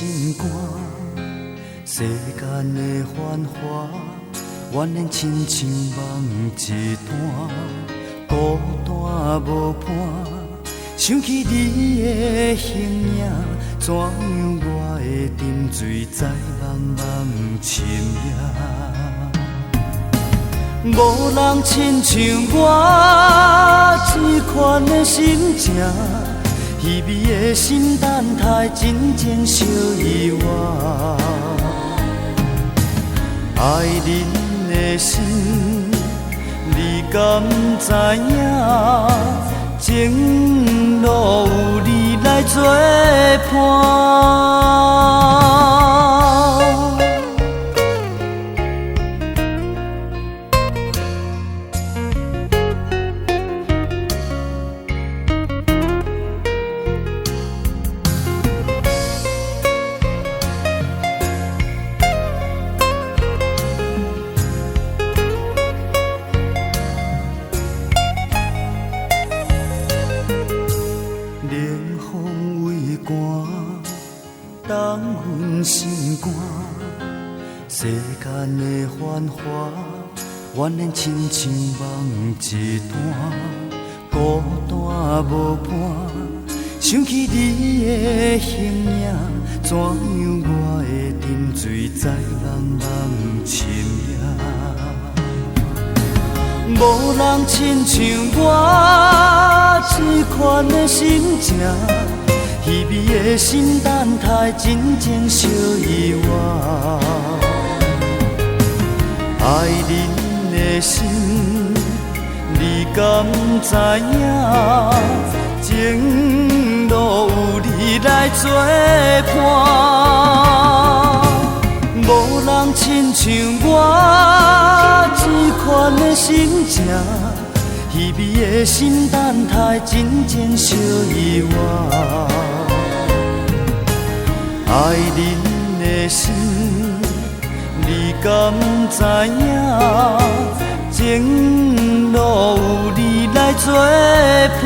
心肝，世间的繁华，原然亲像梦一段，孤单无伴。想起你的形影，怎样我会沉醉在茫茫深夜？无人亲像我这款的心情。稀微的心等待，真情相依偎。爱人的心，你敢知影？情路有你来作伴。当阮心肝，世间的繁华，原然亲像梦一段，孤单无伴。想起你的形影，怎样我会沉醉在茫茫深夜？无人亲像我这款的心情。稀微的心等待，真情相依偎。爱人的心，你敢知影？情路有你来作伴。无人亲像我这款的心情。稀微的心等待，真情相依偎。爱人的心，你敢知影？情路有你来作伴。